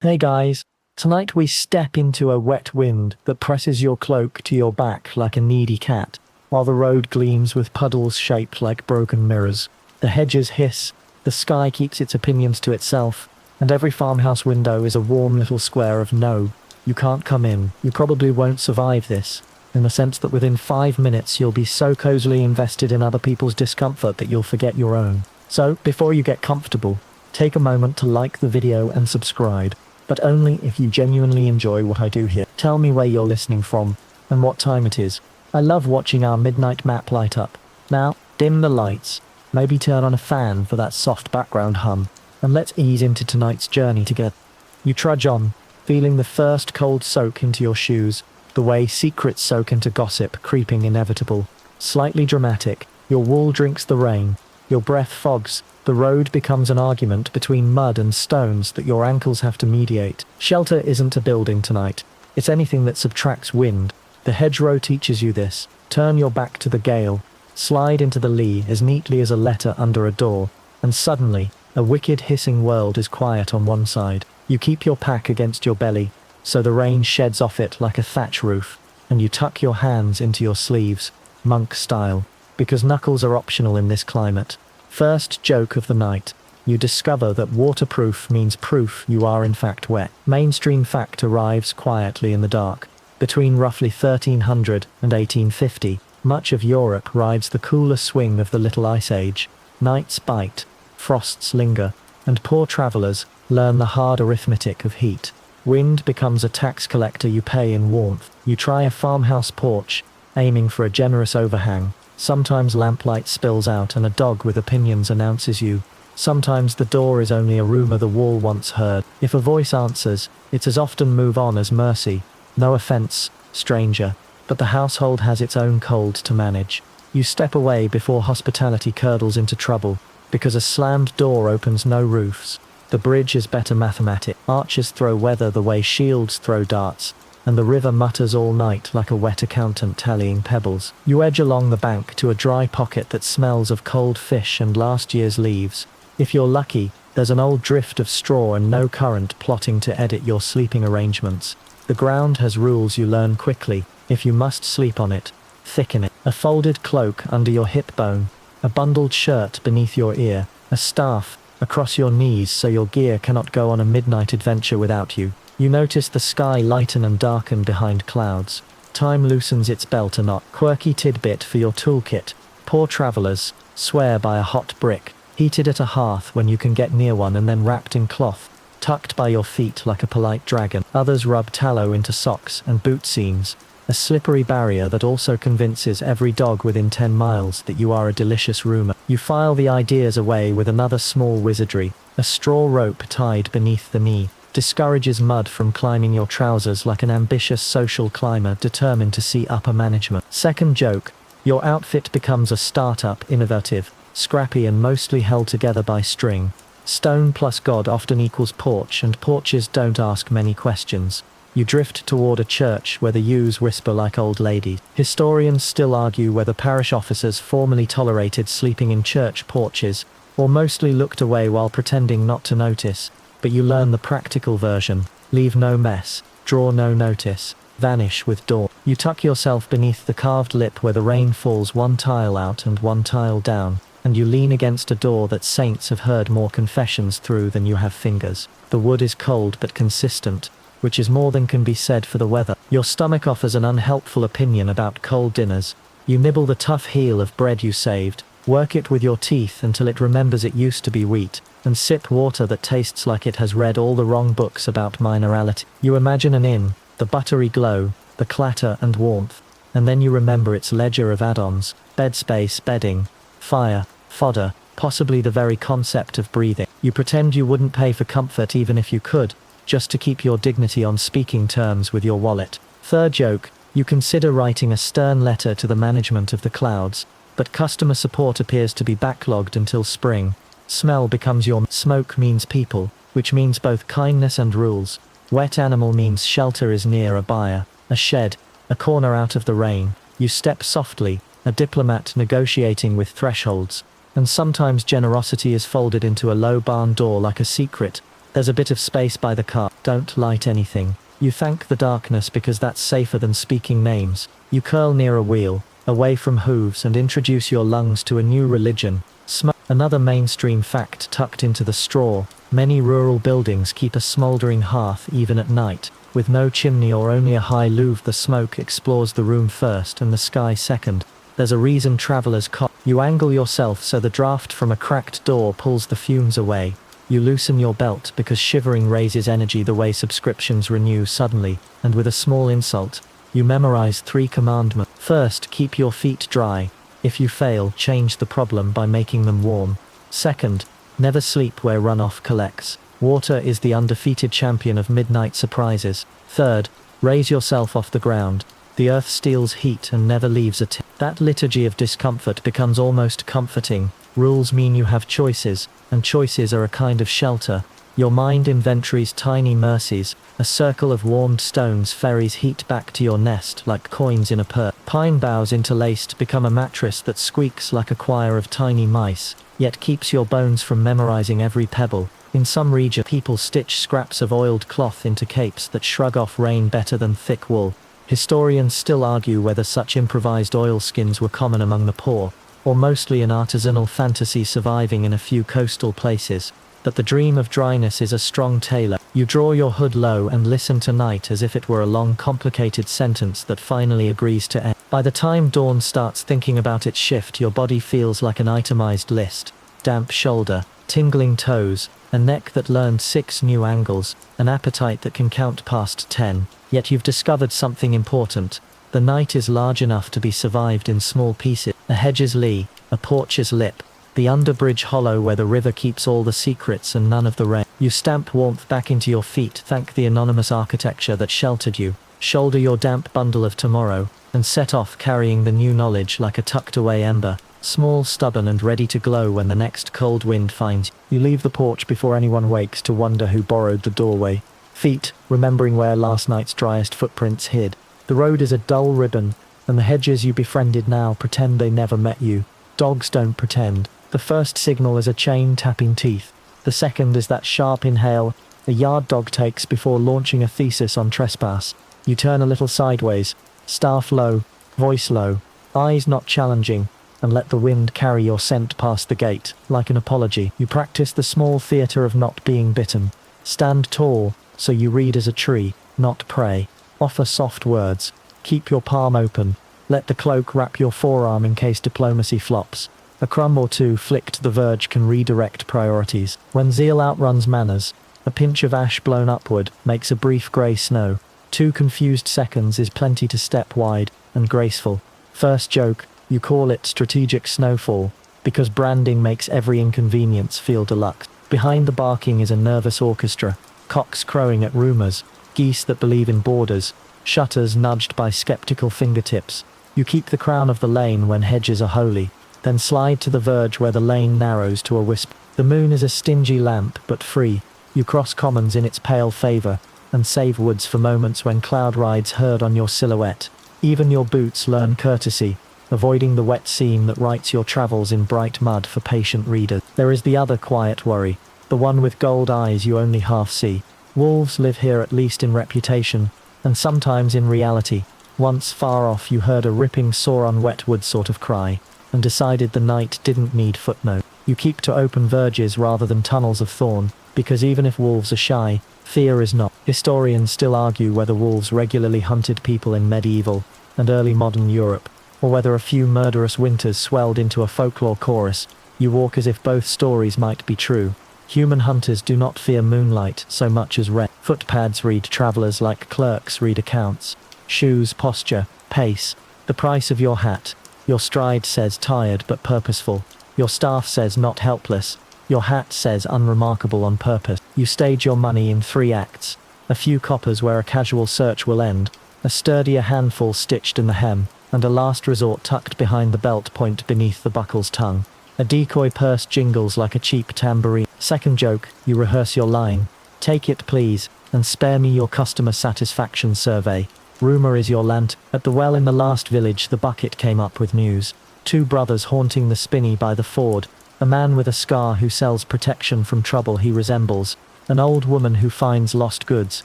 Hey guys, tonight we step into a wet wind that presses your cloak to your back like a needy cat, while the road gleams with puddles shaped like broken mirrors. The hedges hiss, the sky keeps its opinions to itself, and every farmhouse window is a warm little square of no, you can't come in, you probably won't survive this, in the sense that within 5 minutes you'll be so cozily invested in other people's discomfort that you'll forget your own. So, before you get comfortable, take a moment to like the video and subscribe, but only if you genuinely enjoy what I do here. Tell me where you're listening from, and what time it is. I love watching our midnight map light up. Now, dim the lights, maybe turn on a fan for that soft background hum, and let's ease into tonight's journey together. You trudge on, feeling the first cold soak into your shoes, the way secrets soak into gossip, creeping inevitable. Slightly dramatic, your wool drinks the rain, your breath fogs, the road becomes an argument between mud and stones that your ankles have to mediate. Shelter isn't a building tonight, it's anything that subtracts wind. The hedgerow teaches you this. Turn your back to the gale, slide into the lee as neatly as a letter under a door, and suddenly, a wicked hissing world is quiet on one side. You keep your pack against your belly, so the rain sheds off it like a thatch roof, and you tuck your hands into your sleeves, monk style, because knuckles are optional in this climate. First joke of the night. You discover that waterproof means proof you are in fact wet. Mainstream fact arrives quietly in the dark. Between roughly 1300 and 1850, much of Europe rides the cooler swing of the Little Ice Age. Nights bite, frosts linger, and poor travellers learn the hard arithmetic of heat. Wind becomes a tax collector you pay in warmth. You try a farmhouse porch, aiming for a generous overhang. Sometimes lamplight spills out and a dog with opinions announces you. Sometimes the door is only a rumour the wall once heard. If a voice answers, it's as often move on as mercy. No offence, stranger, but the household has its own cold to manage. You step away before hospitality curdles into trouble, because a slammed door opens no roofs. The bridge is better mathematic. Archers throw weather the way shields throw darts, and the river mutters all night like a wet accountant tallying pebbles. You edge along the bank to a dry pocket that smells of cold fish and last year's leaves. If you're lucky, there's an old drift of straw and no current plotting to edit your sleeping arrangements. The ground has rules you learn quickly. If you must sleep on it, thicken it. A folded cloak under your hip bone, a bundled shirt beneath your ear, a staff across your knees so your gear cannot go on a midnight adventure without you. You notice the sky lighten and darken behind clouds. Time loosens its belt a knot. Quirky tidbit for your toolkit. Poor travellers swear by a hot brick, heated at a hearth when you can get near one and then wrapped in cloth, tucked by your feet like a polite dragon. Others rub tallow into socks and boot seams, a slippery barrier that also convinces every dog within 10 miles that you are a delicious rumour. You file the ideas away with another small wizardry. A straw rope tied beneath the knee discourages mud from climbing your trousers like an ambitious social climber determined to see upper management. Second joke, your outfit becomes a startup, innovative, scrappy and mostly held together by string. Stone plus God often equals porch, and porches don't ask many questions. You drift toward a church where the yews whisper like old ladies. Historians still argue whether parish officers formerly tolerated sleeping in church porches, or mostly looked away while pretending not to notice. But you learn the practical version. Leave no mess, draw no notice, vanish with dawn. You tuck yourself beneath the carved lip where the rain falls one tile out and one tile down, and you lean against a door that saints have heard more confessions through than you have fingers. The wood is cold but consistent, which is more than can be said for the weather. Your stomach offers an unhelpful opinion about cold dinners. You nibble the tough heel of bread you saved, work it with your teeth until it remembers it used to be wheat, and sip water that tastes like it has read all the wrong books about minerality. You imagine an inn, the buttery glow, the clatter and warmth, and then you remember its ledger of add-ons, bed space, bedding, fire, fodder, possibly the very concept of breathing. You pretend you wouldn't pay for comfort even if you could, just to keep your dignity on speaking terms with your wallet. Third joke, you consider writing a stern letter to the management of the clouds, but customer support appears to be backlogged until spring. Smell becomes your smoke means people, which means both kindness and rules. Wet animal means shelter is near a buyer, a shed, a corner out of the rain. You step softly, a diplomat negotiating with thresholds, and sometimes generosity is folded into a low barn door like a secret, There's a bit of space by the car. Don't light anything. You thank the darkness because that's safer than speaking names. You curl near a wheel, away from hooves, and introduce your lungs to a new religion. Smoke. Another mainstream fact tucked into the straw. Many rural buildings keep a smouldering hearth even at night. With no chimney or only a high louvre, the smoke explores the room first and the sky second. There's a reason travelers cough. You angle yourself so the draft from a cracked door pulls the fumes away. You loosen your belt because shivering raises energy the way subscriptions renew suddenly, and with a small insult, you memorize 3 commandments. First, keep your feet dry. If you fail, change the problem by making them warm. Second, never sleep where runoff collects. Water is the undefeated champion of midnight surprises. Third, raise yourself off the ground. The earth steals heat and never leaves a tip. That liturgy of discomfort becomes almost comforting. Rules mean you have choices, and choices are a kind of shelter. Your mind inventories tiny mercies. A circle of warmed stones ferries heat back to your nest like coins in a purse. Pine boughs interlaced become a mattress that squeaks like a choir of tiny mice, yet keeps your bones from memorizing every pebble. In some regions, people stitch scraps of oiled cloth into capes that shrug off rain better than thick wool. Historians still argue whether such improvised oilskins were common among the poor, or mostly an artisanal fantasy surviving in a few coastal places. But the dream of dryness is a strong tailor. You draw your hood low and listen to night as if it were a long, complicated sentence that finally agrees to end. By the time dawn starts thinking about its shift, your body feels like an itemized list. Damp shoulder, tingling toes, a neck that learned 6 new angles, an appetite that can count past 10. Yet you've discovered something important. The night is large enough to be survived in small pieces. A hedge's lee, a porch's lip, the underbridge hollow where the river keeps all the secrets and none of the rain. You stamp warmth back into your feet, thank the anonymous architecture that sheltered you, shoulder your damp bundle of tomorrow, and set off carrying the new knowledge like a tucked-away ember, small, stubborn, and ready to glow when the next cold wind finds you. You leave the porch before anyone wakes to wonder who borrowed the doorway. Feet, remembering where last night's driest footprints hid. The road is a dull ribbon, and the hedges you befriended now pretend they never met you. Dogs don't pretend. The first signal is a chain tapping teeth. The second is that sharp inhale a yard dog takes before launching a thesis on trespass. You turn a little sideways, staff low, voice low, eyes not challenging, and let the wind carry your scent past the gate, like an apology. You practice the small theatre of not being bitten. Stand tall, so you read as a tree, not pray. Offer soft words. Keep your palm open. Let the cloak wrap your forearm in case diplomacy flops. A crumb or two flicked to the verge can redirect priorities. When zeal outruns manners, a pinch of ash blown upward makes a brief grey snow. 2 confused seconds is plenty to step wide and graceful. First joke, you call it strategic snowfall, because branding makes every inconvenience feel deluxe. Behind the barking is a nervous orchestra, cocks crowing at rumours, geese that believe in borders, shutters nudged by skeptical fingertips. You keep the crown of the lane when hedges are holy, then slide to the verge where the lane narrows to a wisp. The moon is a stingy lamp, but free. You cross commons in its pale favour, and save woods for moments when cloud rides herd on your silhouette. Even your boots learn courtesy, avoiding the wet seam that writes your travels in bright mud for patient readers. There is the other quiet worry, the one with gold eyes you only half see. Wolves live here, at least in reputation, and sometimes in reality. Once far off you heard a ripping saw on wet wood sort of cry, and decided the night didn't need footnote. You keep to open verges rather than tunnels of thorn, because even if wolves are shy, fear is not. Historians still argue whether wolves regularly hunted people in medieval and early modern Europe, or whether a few murderous winters swelled into a folklore chorus. You walk as if both stories might be true. Human hunters do not fear moonlight so much as rain. Footpads read travelers like clerks read accounts. Shoes, posture, pace, the price of your hat. Your stride says tired but purposeful. Your staff says not helpless. Your hat says unremarkable on purpose. You stage your money in 3 acts. A few coppers where a casual search will end, a sturdier handful stitched in the hem, and a last resort tucked behind the belt point beneath the buckle's tongue. A decoy purse jingles like a cheap tambourine. Second joke, you rehearse your line. Take it please, and spare me your customer satisfaction survey. Rumour is your lantern. At the well in the last village the bucket came up with news. 2 brothers haunting the spinney by the ford. A man with a scar who sells protection from trouble he resembles. An old woman who finds lost goods.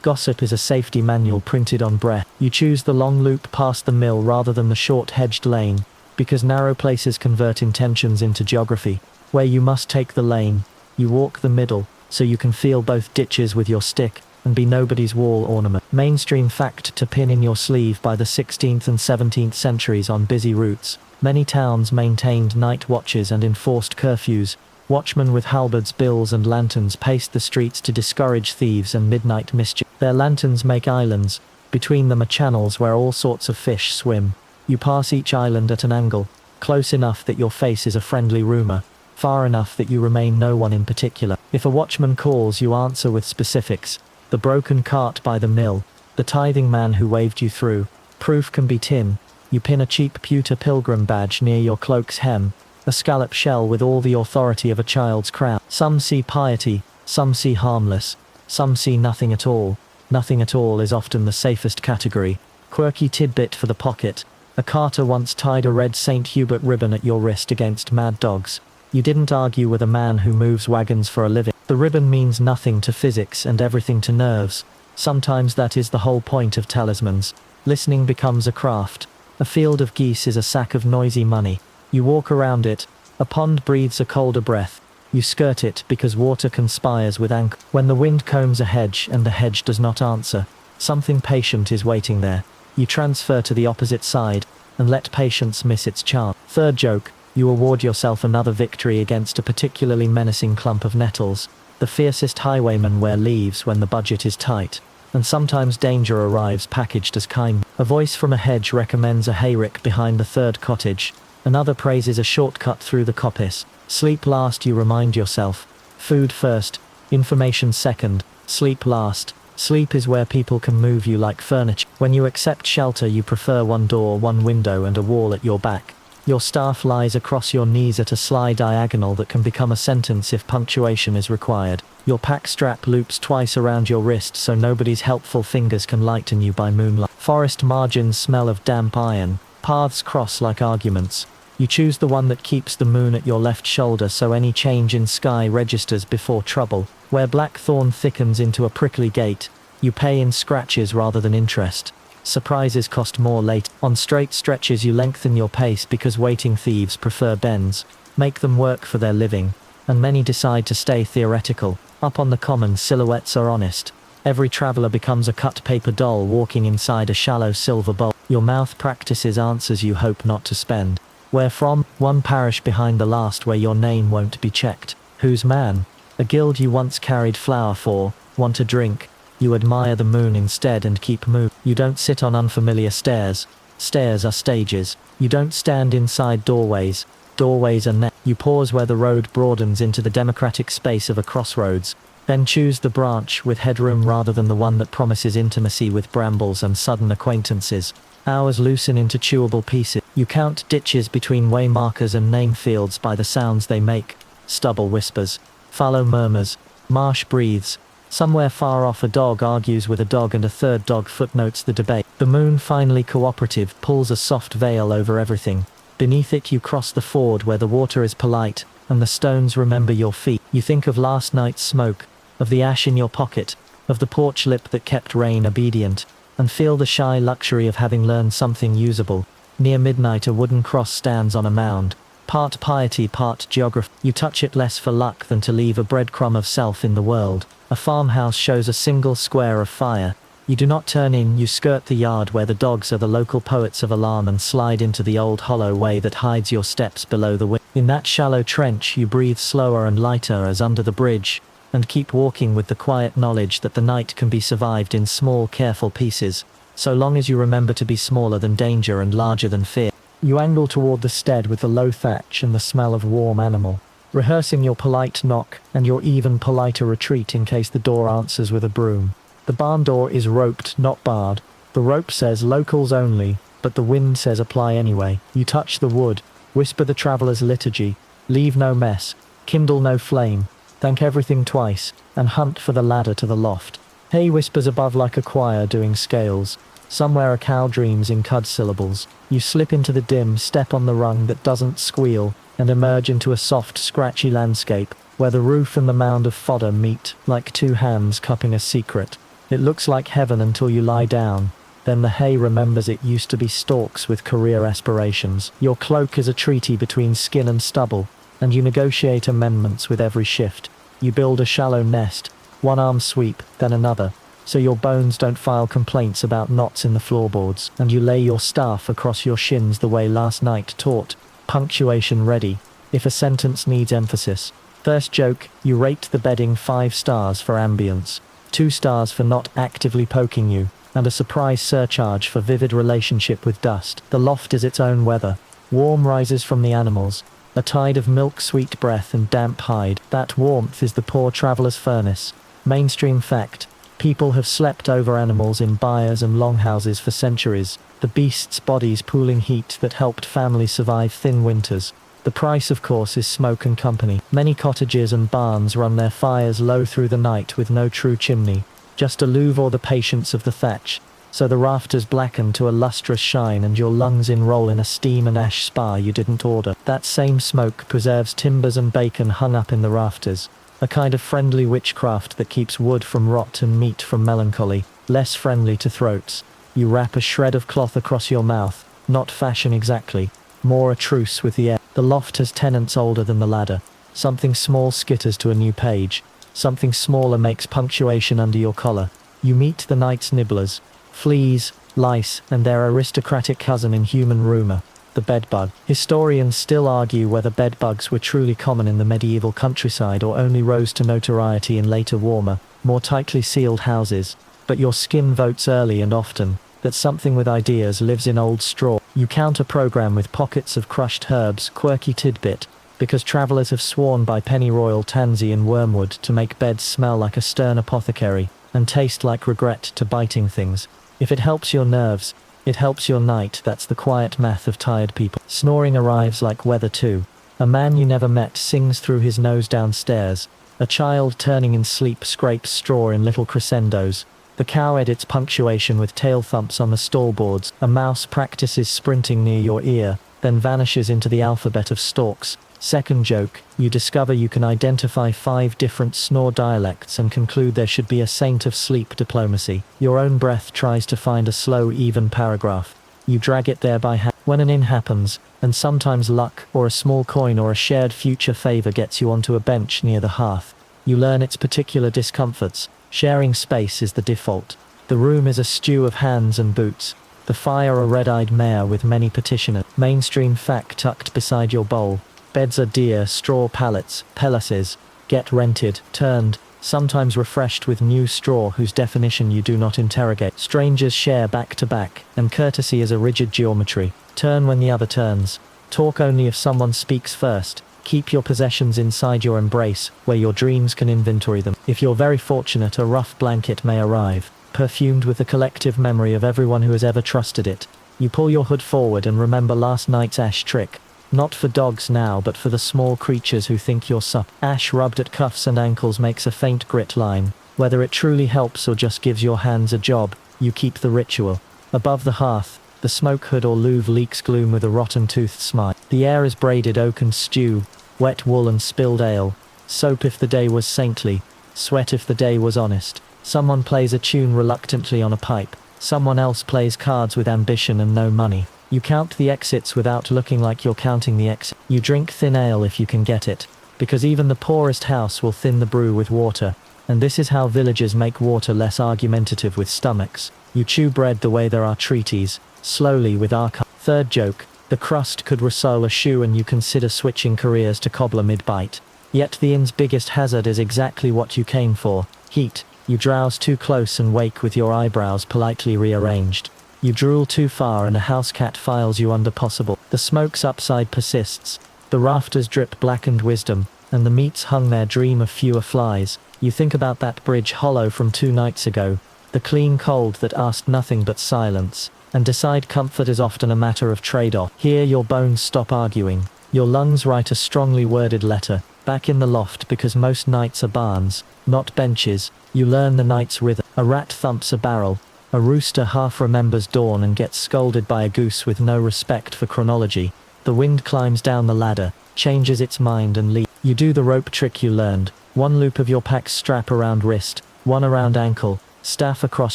Gossip is a safety manual printed on breath. You choose the long loop past the mill rather than the short hedged lane, because narrow places convert intentions into geography. Where you must take the lane, you walk the middle, so you can feel both ditches with your stick, and be nobody's wall ornament. Mainstream fact to pin in your sleeve by the 16th and 17th centuries on busy routes. Many towns maintained night watches and enforced curfews. Watchmen with halberds, bills and lanterns paced the streets to discourage thieves and midnight mischief. Their lanterns make islands. Between them are channels where all sorts of fish swim. You pass each island at an angle, close enough that your face is a friendly rumour, far enough that you remain no one in particular. If a watchman calls, you answer with specifics. The broken cart by the mill, the tithing man who waved you through. Proof can be tin. You pin a cheap pewter pilgrim badge near your cloak's hem, a scallop shell with all the authority of a child's crown. Some see piety, some see harmless, some see nothing at all. Nothing at all is often the safest category. Quirky tidbit for the pocket. A carter once tied a red St. Hubert ribbon at your wrist against mad dogs. You didn't argue with a man who moves wagons for a living. The ribbon means nothing to physics and everything to nerves. Sometimes that is the whole point of talismans. Listening becomes a craft. A field of geese is a sack of noisy money. You walk around it. A pond breathes a colder breath. You skirt it because water conspires with anchor. When the wind combs a hedge and the hedge does not answer, something patient is waiting there. You transfer to the opposite side and let patience miss its chance. Third joke, you award yourself another victory against a particularly menacing clump of nettles. The fiercest highwaymen wear leaves when the budget is tight, and sometimes danger arrives packaged as kindness. A voice from a hedge recommends a hayrick behind the third cottage. Another praises a shortcut through the coppice. Sleep last, you remind yourself. Food first, information second, sleep last. Sleep is where people can move you like furniture. When you accept shelter, you prefer one door, one window and a wall at your back. Your staff lies across your knees at a sly diagonal that can become a sentence if punctuation is required. Your pack strap loops twice around your wrist so nobody's helpful fingers can lighten you by moonlight. Forest margins smell of damp iron. Paths cross like arguments. You choose the one that keeps the moon at your left shoulder so any change in sky registers before trouble. Where blackthorn thickens into a prickly gate, you pay in scratches rather than interest. Surprises cost more later. On straight stretches you lengthen your pace because waiting thieves prefer bends. Make them work for their living. And many decide to stay theoretical. Up on the common, silhouettes are honest. Every traveller becomes a cut paper doll walking inside a shallow silver bowl. Your mouth practices answers you hope not to spend. Where from? One parish behind the last where your name won't be checked. Whose man? A guild you once carried flour for. Want a drink? You admire the moon instead and keep moving. You don't sit on unfamiliar stairs. Stairs are stages. You don't stand inside doorways. Doorways are You pause where the road broadens into the democratic space of a crossroads. Then choose the branch with headroom rather than the one that promises intimacy with brambles and sudden acquaintances. Hours loosen into chewable pieces. You count ditches between way markers and name fields by the sounds they make. Stubble whispers. Fallow murmurs. Marsh breathes. Somewhere far off a dog argues with a dog and a third dog footnotes the debate. The moon, finally cooperative, pulls a soft veil over everything. Beneath it you cross the ford where the water is polite, and the stones remember your feet. You think of last night's smoke, of the ash in your pocket, of the porch lip that kept rain obedient, and feel the shy luxury of having learned something usable. Near midnight a wooden cross stands on a mound. Part piety, part geography. You touch it less for luck than to leave a breadcrumb of self in the world. A farmhouse shows a single square of fire. You do not turn in, you skirt the yard where the dogs are the local poets of alarm and slide into the old hollow way that hides your steps below the wind. In that shallow trench you breathe slower and lighter as under the bridge, and keep walking with the quiet knowledge that the night can be survived in small, careful pieces, so long as you remember to be smaller than danger and larger than fear. You angle toward the stead with the low thatch and the smell of warm animal, rehearsing your polite knock and your even politer retreat in case the door answers with a broom. The barn door is roped, not barred. The rope says locals only, but the wind says apply anyway. You touch the wood, whisper the traveller's liturgy, leave no mess, kindle no flame, thank everything twice, and hunt for the ladder to the loft. Hay whispers above like a choir doing scales. Somewhere a cow dreams in cud syllables. You slip into the dim, step on the rung that doesn't squeal, and emerge into a soft, scratchy landscape. where the roof and the mound of fodder meet, like two hands cupping a secret. It looks like heaven until you lie down. Then the hay remembers it used to be stalks with career aspirations. Your cloak is a treaty between skin and stubble, and you negotiate amendments with every shift. You build a shallow nest, one arm sweep, then another, so your bones don't file complaints about knots in the floorboards, and you lay your staff across your shins the way last night taught, punctuation ready, if a sentence needs emphasis. First joke, you rate the bedding 5 stars for ambience, 2 stars for not actively poking you, and a surprise surcharge for vivid relationship with dust. The loft is its own weather. Warm rises from the animals, a tide of milk-sweet breath and damp hide. That warmth is the poor traveller's furnace. Mainstream fact. People have slept over animals in byres and longhouses for centuries, the beasts' bodies pooling heat that helped families survive thin winters. The price, of course, is smoke and company. Many cottages and barns run their fires low through the night with no true chimney, just a louve or the patience of the thatch, so the rafters blacken to a lustrous shine and your lungs enroll in a steam and ash spa you didn't order. That same smoke preserves timbers and bacon hung up in the rafters, a kind of friendly witchcraft that keeps wood from rot and meat from melancholy, less friendly to throats. You wrap a shred of cloth across your mouth, not fashion exactly, more a truce with the air. The loft has tenants older than the ladder. Something small skitters to a new page. Something smaller makes punctuation under your collar. You meet the night's nibblers, fleas, lice, and their aristocratic cousin in human rumour, the bedbug. Historians still argue whether bedbugs were truly common in the medieval countryside or only rose to notoriety in later warmer, more tightly sealed houses. But your skin votes early and often that something with ideas lives in old straw. You counter-program with pockets of crushed herbs, quirky tidbit, because travellers have sworn by pennyroyal tansy and wormwood to make beds smell like a stern apothecary, and taste like regret to biting things. If it helps your nerves, it helps your night. That's the quiet math of tired people. Snoring arrives like weather too. A man you never met sings through his nose downstairs. A child turning in sleep scrapes straw in little crescendos. The cow edits punctuation with tail thumps on the stallboards. A mouse practices sprinting near your ear, then vanishes into the alphabet of stalks. Second joke, you discover you can identify 5 different snore dialects and conclude there should be a saint of sleep diplomacy. Your own breath tries to find a slow, even paragraph. You drag it there by hand. When an in happens, and sometimes luck, or a small coin or a shared future favour gets you onto a bench near the hearth, you learn its particular discomforts. Sharing space is the default. The room is a stew of hands and boots. The fire a red-eyed mare with many petitioners. Mainstream fact tucked beside your bowl. Beds are dear, straw pallets, pellases, get rented, turned, sometimes refreshed with new straw whose definition you do not interrogate. Strangers share back to back, and courtesy is a rigid geometry. Turn when the other turns. Talk only if someone speaks first. Keep your possessions inside your embrace, where your dreams can inventory them. If you're very fortunate, a rough blanket may arrive, perfumed with the collective memory of everyone who has ever trusted it. You pull your hood forward and remember last night's ash trick. Not for dogs now, but for the small creatures who think you're sup. Ash rubbed at cuffs and ankles makes a faint grit line. Whether it truly helps or just gives your hands a job, you keep the ritual. Above the hearth, the smoke hood or louve leaks gloom with a rotten-toothed smile. The air is braided oaken stew, wet wool and spilled ale, soap if the day was saintly, sweat if the day was honest. Someone plays a tune reluctantly on a pipe. Someone else plays cards with ambition and no money. You count the exits without looking like you're counting the exit. You drink thin ale if you can get it, because even the poorest house will thin the brew with water, and this is how villagers make water less argumentative with stomachs. You chew bread the way there are treaties, slowly with archive. Third joke, the crust could resole a shoe and you consider switching careers to cobbler mid-bite. Yet the inn's biggest hazard is exactly what you came for, heat. You drowse too close and wake with your eyebrows politely rearranged. You drool too far and a house cat files you under possible. The smoke's upside persists. The rafters drip blackened wisdom, and the meats hung there dream of fewer flies. You think about that bridge hollow from 2 nights ago, the clean cold that asked nothing but silence, and decide comfort is often a matter of trade-off. Here your bones stop arguing. Your lungs write a strongly worded letter, back in the loft because most nights are barns, not benches. You learn the night's rhythm. A rat thumps a barrel. A rooster half remembers dawn and gets scolded by a goose with no respect for chronology. The wind climbs down the ladder, changes its mind and leaves. You do the rope trick you learned. One loop of your pack's strap around wrist, one around ankle, staff across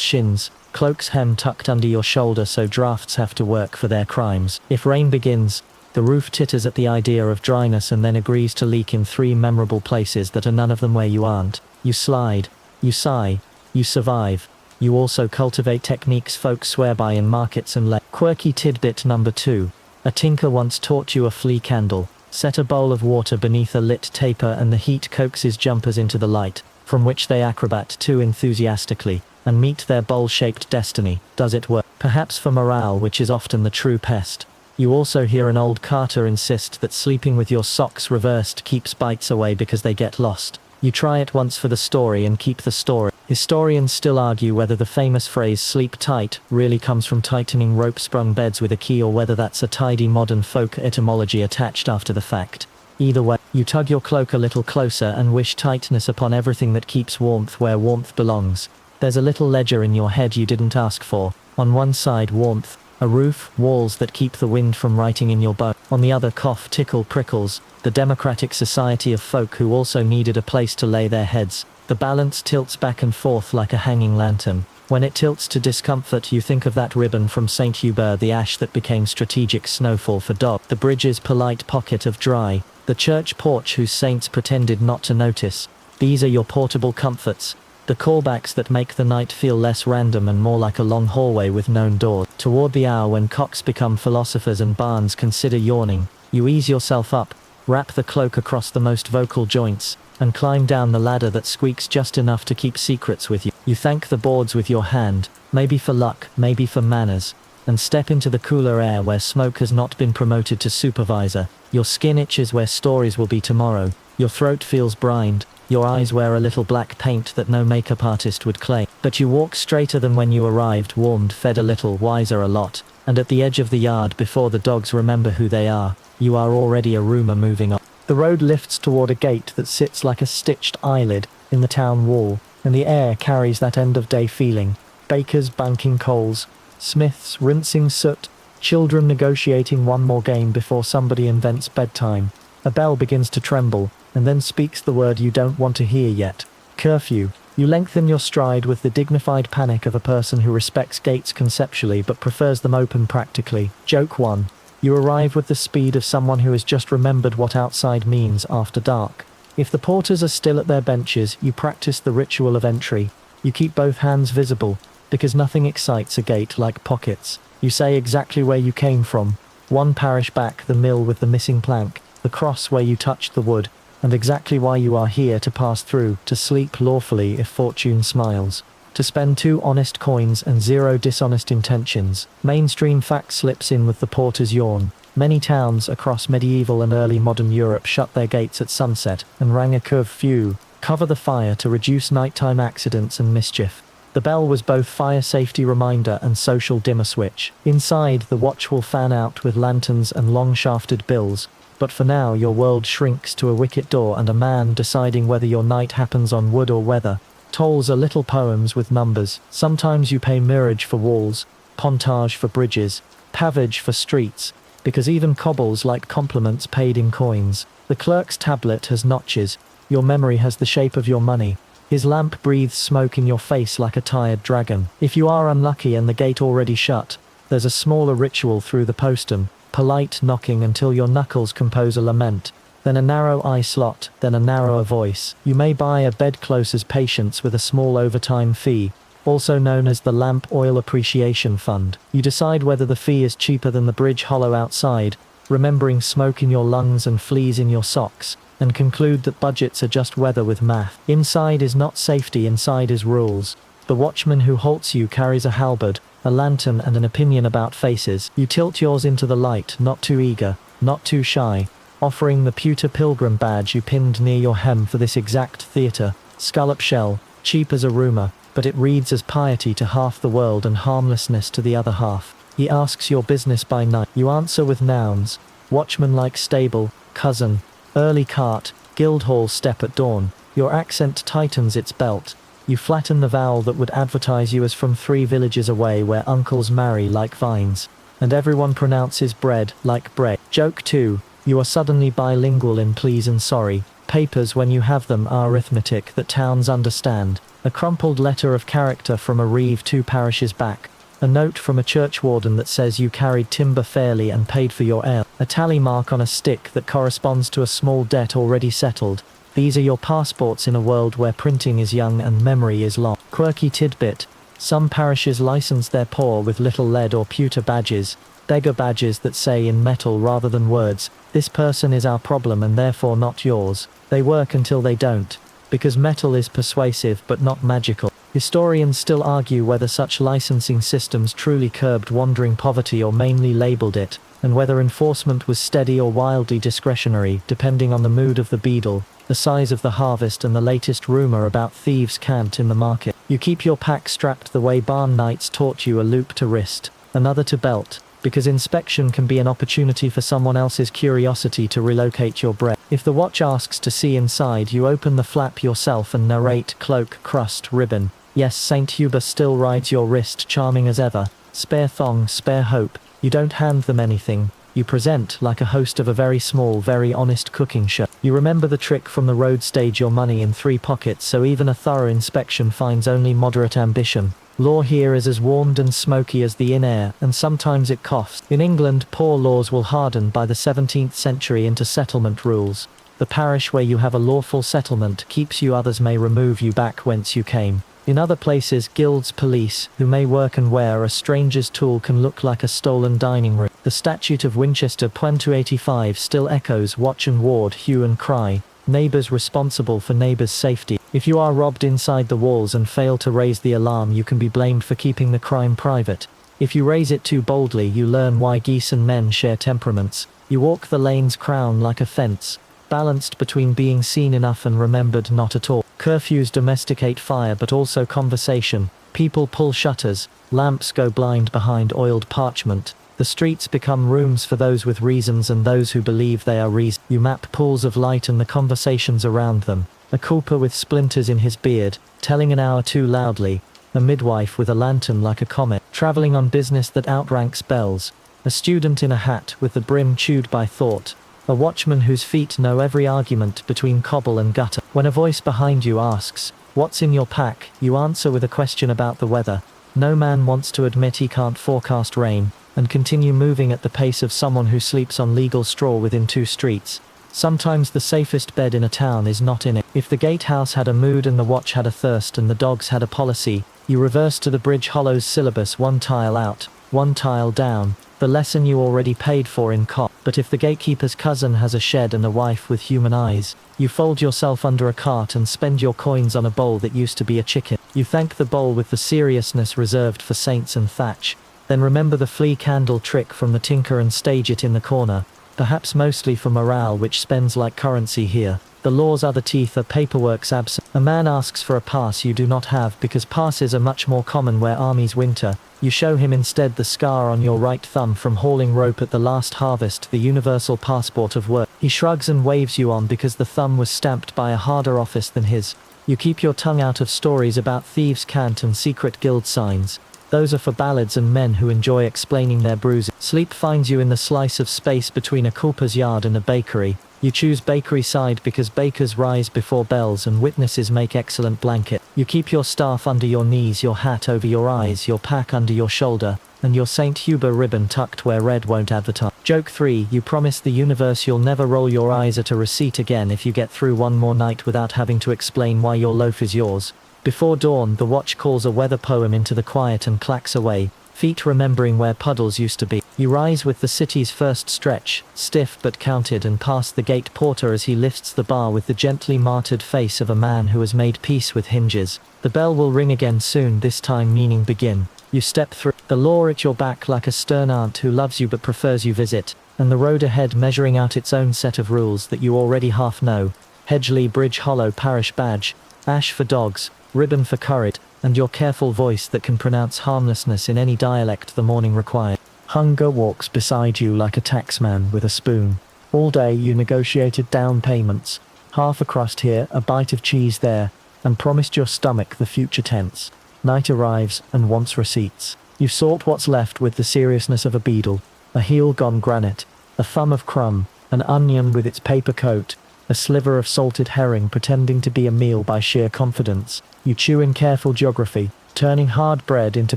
shins, cloak's hem tucked under your shoulder so drafts have to work for their crimes. If rain begins, the roof titters at the idea of dryness and then agrees to leak in 3 memorable places that are none of them where you aren't. You slide, you sigh, you survive. You also cultivate techniques folks swear by in markets and Quirky tidbit number 2. A tinker once taught you a flea candle. Set a bowl of water beneath a lit taper and the heat coaxes jumpers into the light, from which they acrobat too enthusiastically, and meet their bowl-shaped destiny. Does it work? Perhaps for morale, which is often the true pest. You also hear an old carter insist that sleeping with your socks reversed keeps bites away because they get lost. You try it once for the story and keep the story. Historians still argue whether the famous phrase "sleep tight" really comes from tightening rope-sprung beds with a key or whether that's a tidy modern folk etymology attached after the fact. Either way, you tug your cloak a little closer and wish tightness upon everything that keeps warmth where warmth belongs. There's a little ledger in your head you didn't ask for. On one side, warmth, a roof, walls that keep the wind from writing in your bones. On the other, cough, tickle, prickles, the democratic society of folk who also needed a place to lay their heads. The balance tilts back and forth like a hanging lantern. When it tilts to discomfort, you think of that ribbon from St. Hubert, the ash that became strategic snowfall for dog. The bridge's polite pocket of dry. The church porch whose saints pretended not to notice. These are your portable comforts. The callbacks that make the night feel less random and more like a long hallway with known doors. Toward the hour when cocks become philosophers and barns consider yawning, you ease yourself up, wrap the cloak across the most vocal joints, and climb down the ladder that squeaks just enough to keep secrets with you. You thank the boards with your hand, maybe for luck, maybe for manners, and step into the cooler air where smoke has not been promoted to supervisor. Your skin itches where stories will be tomorrow. Your throat feels brined. Your eyes wear a little black paint that no makeup artist would claim. But you walk straighter than when you arrived, warmed, fed a little, wiser a lot, and at the edge of the yard before the dogs remember who they are, you are already a rumour moving on. The road lifts toward a gate that sits like a stitched eyelid in the town wall, and the air carries that end-of-day feeling. Bakers banking coals, smiths rinsing soot, children negotiating one more game before somebody invents bedtime. A bell begins to tremble, and then speaks the word you don't want to hear yet. Curfew. You lengthen your stride with the dignified panic of a person who respects gates conceptually but prefers them open practically. Joke 1. You arrive with the speed of someone who has just remembered what outside means after dark. If the porters are still at their benches, you practice the ritual of entry. You keep both hands visible, because nothing excites a gate like pockets. You say exactly where you came from. One parish back, the mill with the missing plank, the cross where you touched the wood, and exactly why you are here: to pass through, to sleep lawfully if fortune smiles, to spend 2 honest coins and 0 dishonest intentions. Mainstream fact slips in with the porter's yawn. Many towns across medieval and early modern Europe shut their gates at sunset and rang a curfew, cover the fire to reduce nighttime accidents and mischief. The bell was both fire safety reminder and social dimmer switch. Inside, the watch will fan out with lanterns and long-shafted bills. But for now, your world shrinks to a wicket door and a man deciding whether your night happens on wood or weather. Tolls are little poems with numbers. Sometimes you pay mirage for walls, pontage for bridges, pavage for streets, because even cobbles like compliments paid in coins. The clerk's tablet has notches. Your memory has the shape of your money. His lamp breathes smoke in your face like a tired dragon. If you are unlucky and the gate already shut, there's a smaller ritual through the postern. Polite knocking until your knuckles compose a lament, then a narrow eye slot, then a narrower voice. You may buy a bedcloser's patience with a small overtime fee, also known as the Lamp Oil Appreciation Fund. You decide whether the fee is cheaper than the bridge hollow outside, remembering smoke in your lungs and fleas in your socks, and conclude that budgets are just weather with math. Inside is not safety, inside is rules. The watchman who halts you carries a halberd, a lantern and an opinion about faces. You tilt yours into the light, not too eager, not too shy, offering the pewter pilgrim badge you pinned near your hem for this exact theatre. Scallop shell, cheap as a rumour, but it reads as piety to half the world and harmlessness to the other half. He asks your business by night. You answer with nouns. Watchman like stable, cousin, early cart, Guildhall step at dawn. Your accent tightens its belt. You flatten the vowel that would advertise you as from 3 villages away where uncles marry like vines, and everyone pronounces bread like bread. Joke 2. You are suddenly bilingual in please and sorry, Papers, when you have them, are arithmetic that towns understand. A crumpled letter of character from a reeve 2 parishes back. A note from a churchwarden that says you carried timber fairly and paid for your ale. A tally mark on a stick that corresponds to a small debt already settled. These are your passports in a world where printing is young and memory is long. Quirky tidbit. Some parishes license their poor with little lead or pewter badges, beggar badges that say in metal rather than words, "This person is our problem and therefore not yours." They work until they don't, because metal is persuasive but not magical. Historians still argue whether such licensing systems truly curbed wandering poverty or mainly labeled it, and whether enforcement was steady or wildly discretionary, depending on the mood of the beadle, the size of the harvest and the latest rumor about thieves' cant in the market. You keep your pack strapped the way barn knights taught you, a loop to wrist, another to belt, because inspection can be an opportunity for someone else's curiosity to relocate your bread. If the watch asks to see inside, you open the flap yourself and narrate: cloak, crust, ribbon. Yes, Saint Hubert still rides your wrist, charming as ever. Spare thong, spare hope. You don't hand them anything. You present like a host of a very small, very honest cooking show. You remember the trick from the road stage: your money in 3 pockets, so even a thorough inspection finds only moderate ambition. Law here is as warmed and smoky as the inn air, and sometimes it coughs. In England, poor laws will harden by the 17th century into settlement rules. The parish where you have a lawful settlement keeps you, others may remove you back whence you came. In other places, guilds, police, who may work and wear a stranger's tool, can look like a stolen dining room. The Statute of Winchester 1285 still echoes: watch and ward, hue and cry. Neighbors responsible for neighbors' safety. If you are robbed inside the walls and fail to raise the alarm, you can be blamed for keeping the crime private. If you raise it too boldly, you learn why geese and men share temperaments. You walk the lane's crown like a fence, balanced between being seen enough and remembered not at all. Curfews domesticate fire but also conversation. People pull shutters, lamps go blind behind oiled parchment. The streets become rooms for those with reasons and those who believe they are reason. You map pools of light and the conversations around them. A cooper with splinters in his beard, telling an hour too loudly. A midwife with a lantern like a comet, travelling on business that outranks bells. A student in a hat with the brim chewed by thought. A watchman whose feet know every argument between cobble and gutter. When a voice behind you asks, "What's in your pack?" you answer with a question about the weather. No man wants to admit he can't forecast rain, and continue moving at the pace of someone who sleeps on legal straw within 2 streets. Sometimes the safest bed in a town is not in it. If the gatehouse had a mood and the watch had a thirst and the dogs had a policy, you reverse to the Bridge Hollows syllabus: 1 tile out, 1 tile down, the lesson you already paid for in cop. But if the gatekeeper's cousin has a shed and a wife with human eyes, you fold yourself under a cart and spend your coins on a bowl that used to be a chicken. You thank the bowl with the seriousness reserved for saints and thatch. Then remember the flea candle trick from the tinker and stage it in the corner, perhaps mostly for morale, which spends like currency here. The law's other teeth are paperwork's absent. A man asks for a pass you do not have because passes are much more common where armies winter. You show him instead the scar on your right thumb from hauling rope at the last harvest, the universal passport of work. He shrugs and waves you on because the thumb was stamped by a harder office than his. You keep your tongue out of stories about thieves' cant and secret guild signs. Those are for ballads and men who enjoy explaining their bruises. Sleep finds you in the slice of space between a cooper's yard and a bakery. You choose bakery side because bakers rise before bells and witnesses make excellent blanket. You keep your staff under your knees, your hat over your eyes, your pack under your shoulder, and your St. Hubert ribbon tucked where red won't advertise. Joke 3. You promise the universe you'll never roll your eyes at a receipt again if you get through one more night without having to explain why your loaf is yours. Before dawn, the watch calls a weather poem into the quiet and clacks away, feet remembering where puddles used to be. You rise with the city's first stretch, stiff but counted, and past the gate porter as he lifts the bar with the gently martyred face of a man who has made peace with hinges. The bell will ring again soon, this time meaning begin. You step through, the law at your back like a stern aunt who loves you but prefers you visit, and the road ahead measuring out its own set of rules that you already half know. Hedgeley Bridge Hollow parish badge, ash for dogs, ribbon for courage, and your careful voice that can pronounce harmlessness in any dialect the morning required. Hunger walks beside you like a taxman with a spoon. All day you negotiated down payments, half a crust here, a bite of cheese there, and promised your stomach the future tense. Night arrives and wants receipts. You sort what's left with the seriousness of a beadle, a heel gone granite, a thumb of crumb, an onion with its paper coat, a sliver of salted herring pretending to be a meal by sheer confidence. You chew in careful geography, turning hard bread into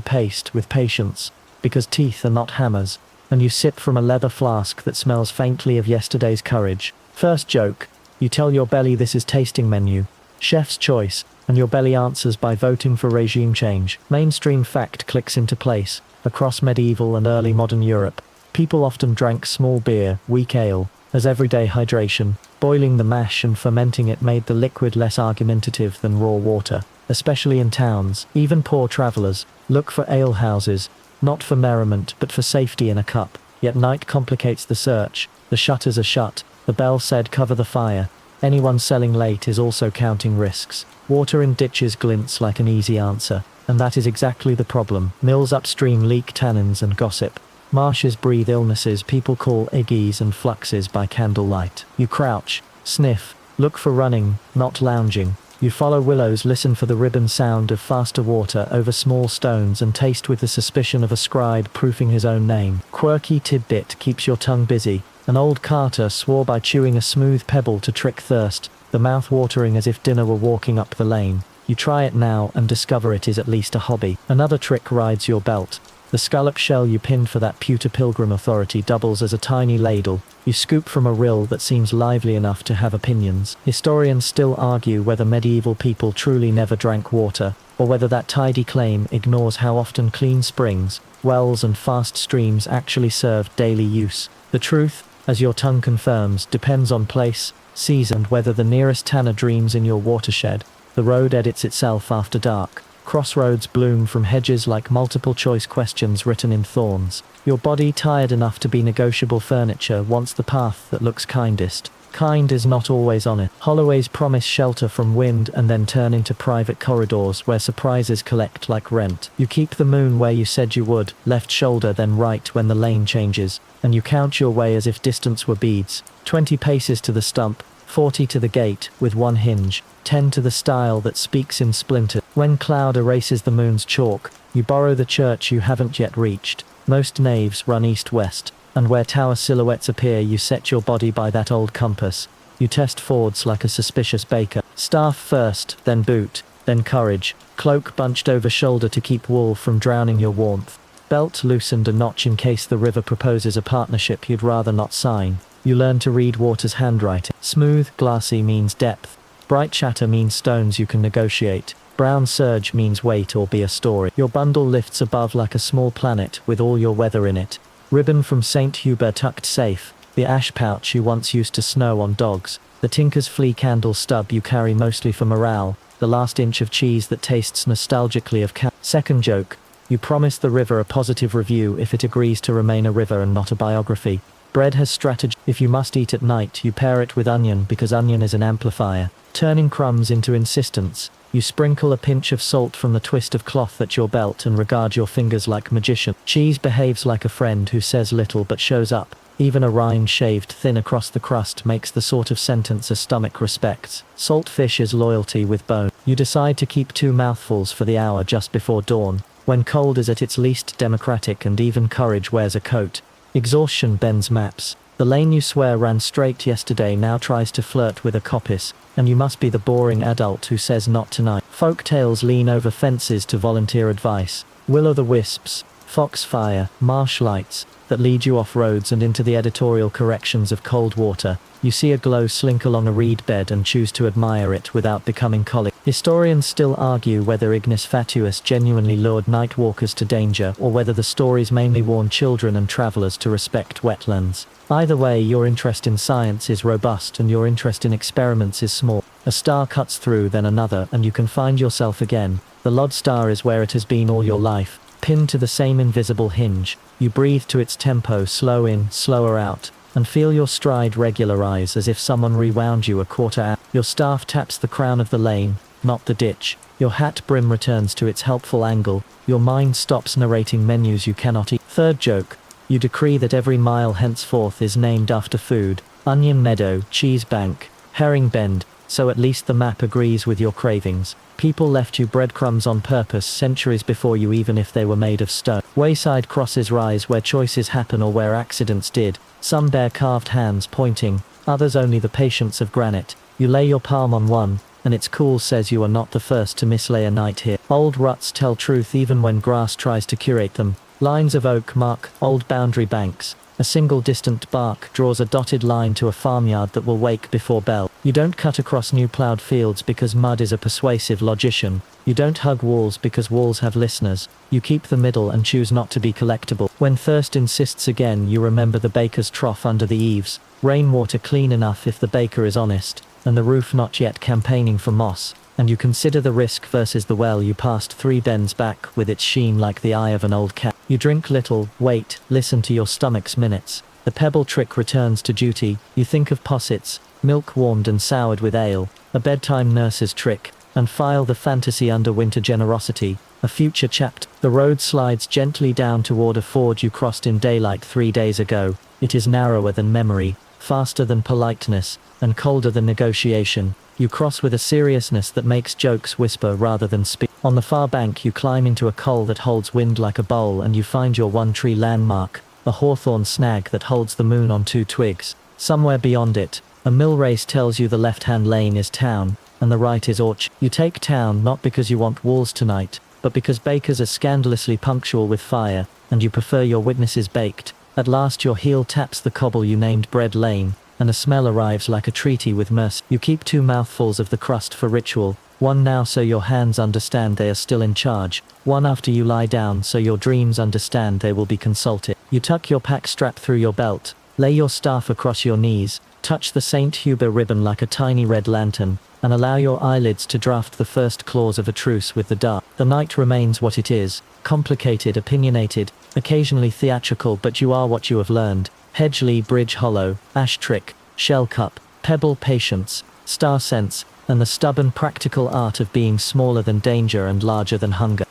paste with patience, because teeth are not hammers, and you sip from a leather flask that smells faintly of yesterday's courage. First joke, you tell your belly this is tasting menu, chef's choice, and your belly answers by voting for regime change. Mainstream fact clicks into place. Across medieval and early modern Europe, people often drank small beer, weak ale, as everyday hydration. Boiling the mash and fermenting it made the liquid less argumentative than raw water, especially in towns. Even poor travellers look for alehouses, not for merriment but for safety in a cup. Yet night complicates the search. The shutters are shut. The bell said cover the fire. Anyone selling late is also counting risks. Water in ditches glints like an easy answer. And that is exactly the problem. Mills upstream leak tannins and gossip. Marshes breathe illnesses people call iggies and fluxes by candlelight. You crouch, sniff, look for running, not lounging. You follow willows, listen for the ribbon sound of faster water over small stones and taste with the suspicion of a scribe proofing his own name. Quirky tidbit keeps your tongue busy. An old carter swore by chewing a smooth pebble to trick thirst, the mouth watering as if dinner were walking up the lane. You try it now and discover it is at least a hobby. Another trick rides your belt. The scallop shell you pinned for that pewter pilgrim authority doubles as a tiny ladle. You scoop from a rill that seems lively enough to have opinions. Historians still argue whether medieval people truly never drank water, or whether that tidy claim ignores how often clean springs, wells and fast streams actually served daily use. The truth, as your tongue confirms, depends on place, season, and whether the nearest tanner dreams in your watershed. The road edits itself after dark. Crossroads bloom from hedges like multiple choice questions written in thorns. Your body tired enough to be negotiable furniture wants the path that looks kindest. Kind is not always on it. Holloways promise shelter from wind and then turn into private corridors where surprises collect like rent. You keep the moon where you said you would, left shoulder then right when the lane changes, and you count your way as if distance were beads. 20 paces to the stump, 40 to the gate, with one hinge, 10 to the stile that speaks in splinters. When cloud erases the moon's chalk, you borrow the church you haven't yet reached. Most naves run east-west, and where tower silhouettes appear you set your body by that old compass. You test fords like a suspicious baker. Staff first, then boot, then courage. Cloak bunched over shoulder to keep wool from drowning your warmth. Belt loosened a notch in case the river proposes a partnership you'd rather not sign. You learn to read water's handwriting. Smooth, glassy means depth. Bright chatter means stones you can negotiate. Brown surge means wait or be a story. Your bundle lifts above like a small planet with all your weather in it. Ribbon from St. Hubert tucked safe. The ash pouch you once used to snow on dogs. The tinker's flea candle stub you carry mostly for morale. The last inch of cheese that tastes nostalgically of cow. Second joke. You promise the river a positive review if it agrees to remain a river and not a biography. Bread has strategy. If you must eat at night, you pair it with onion because onion is an amplifier. Turning crumbs into insistence. You sprinkle a pinch of salt from the twist of cloth at your belt and regard your fingers like magician. Cheese behaves like a friend who says little but shows up. Even a rind shaved thin across the crust makes the sort of sentence a stomach respects. Salt fish is loyalty with bone. You decide to keep 2 mouthfuls for the hour just before dawn, when cold is at its least democratic and even courage wears a coat. Exhaustion bends maps. The lane you swear ran straight yesterday now tries to flirt with a coppice, and you must be the boring adult who says not tonight. Folk tales lean over fences to volunteer advice. Will-o'-the-wisps, foxfire, marsh lights, that lead you off roads and into the editorial corrections of cold water. You see a glow slink along a reed bed and choose to admire it without becoming colic. Historians still argue whether Ignis Fatuus genuinely lured night walkers to danger or whether the stories mainly warn children and travelers to respect wetlands. Either way, your interest in science is robust and your interest in experiments is small. A star cuts through, then another, and you can find yourself again. The lodestar is where it has been all your life, pinned to the same invisible hinge. You breathe to its tempo, slow in, slower out, and feel your stride regularize as if someone rewound you a quarter hour. Your staff taps the crown of the lane, not the ditch. Your hat brim returns to its helpful angle. Your mind stops narrating menus you cannot eat. Third joke. You decree that every mile henceforth is named after food. Onion Meadow, Cheese Bank, Herring Bend, so at least the map agrees with your cravings. People left you breadcrumbs on purpose centuries before you, even if they were made of stone. Wayside crosses rise where choices happen or where accidents did. Some bear carved hands pointing, others only the patience of granite. You lay your palm on one, and its cool says you are not the first to mislay a night here. Old ruts tell truth even when grass tries to curate them. Lines of oak mark old boundary banks. A single distant bark draws a dotted line to a farmyard that will wake before bell. You don't cut across new ploughed fields because mud is a persuasive logician. You don't hug walls because walls have listeners. You keep the middle and choose not to be collectible. When thirst insists again, you remember the baker's trough under the eaves. Rainwater clean enough if the baker is honest, and the roof not yet campaigning for moss. And you consider the risk versus the well you passed 3 bends back with its sheen like the eye of an old cat. You drink little, wait, listen to your stomach's minutes. The pebble trick returns to duty. You think of possets, milk warmed and soured with ale, a bedtime nurse's trick, and file the fantasy under winter generosity, a future chapter. The road slides gently down toward a ford you crossed in daylight 3 days ago. It is narrower than memory, faster than politeness, and colder than negotiation. You cross with a seriousness that makes jokes whisper rather than speak. On the far bank you climb into a col that holds wind like a bowl, and you find your one-tree landmark, a hawthorn snag that holds the moon on 2 twigs. Somewhere beyond it, a mill race tells you the left-hand lane is town, and the right is orchard. You take town not because you want walls tonight, but because bakers are scandalously punctual with fire, and you prefer your witnesses baked. At last your heel taps the cobble you named Bread Lane, and a smell arrives like a treaty with mercy. You keep 2 mouthfuls of the crust for ritual, one now so your hands understand they are still in charge, one after you lie down so your dreams understand they will be consulted. You tuck your pack strap through your belt, lay your staff across your knees, touch the St. Hubert ribbon like a tiny red lantern, and allow your eyelids to draft the first clause of a truce with the dark. The night remains what it is, complicated, opinionated, occasionally theatrical, but you are what you have learned. Hedgeley Bridge Hollow, Ash Trick, Shell Cup, Pebble Patience, Star Sense, and the stubborn practical art of being smaller than danger and larger than hunger.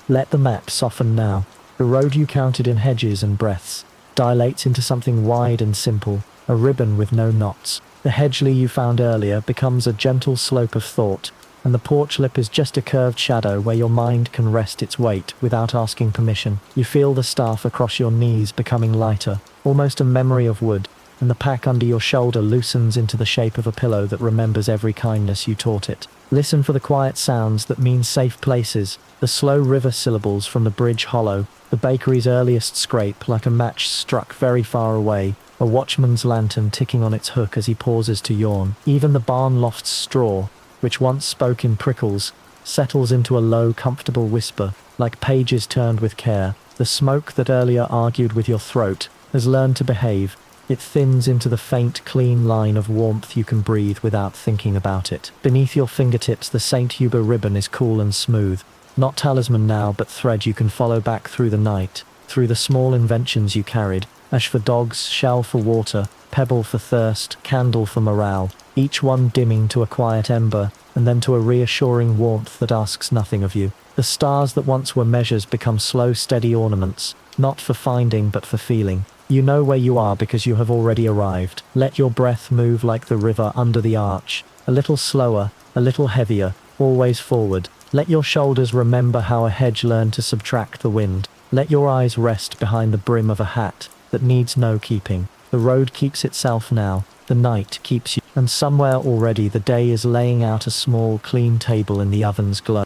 Let the map soften now. The road you counted in hedges and breaths dilates into something wide and simple, a ribbon with no knots. The Hedgeley you found earlier becomes a gentle slope of thought, and the porch lip is just a curved shadow where your mind can rest its weight without asking permission. You feel the staff across your knees becoming lighter, almost a memory of wood, and the pack under your shoulder loosens into the shape of a pillow that remembers every kindness you taught it. Listen for the quiet sounds that mean safe places, the slow river syllables from the bridge hollow, the bakery's earliest scrape like a match struck very far away, a watchman's lantern ticking on its hook as he pauses to yawn. Even the barn loft's straw, which once spoke in prickles, settles into a low, comfortable whisper, like pages turned with care. The smoke that earlier argued with your throat has learned to behave. It thins into the faint, clean line of warmth you can breathe without thinking about it. Beneath your fingertips, the St. Hubert ribbon is cool and smooth. Not talisman now, but thread you can follow back through the night, through the small inventions you carried. Ash for dogs, shell for water, pebble for thirst, candle for morale, each one dimming to a quiet ember, and then to a reassuring warmth that asks nothing of you. The stars that once were measures become slow, steady ornaments, not for finding but for feeling. You know where you are because you have already arrived. Let your breath move like the river under the arch, a little slower, a little heavier, always forward. Let your shoulders remember how a hedge learned to subtract the wind. Let your eyes rest behind the brim of a hat that needs no keeping. The road keeps itself now, the night keeps you, and somewhere already the day is laying out a small, clean table in the oven's glow.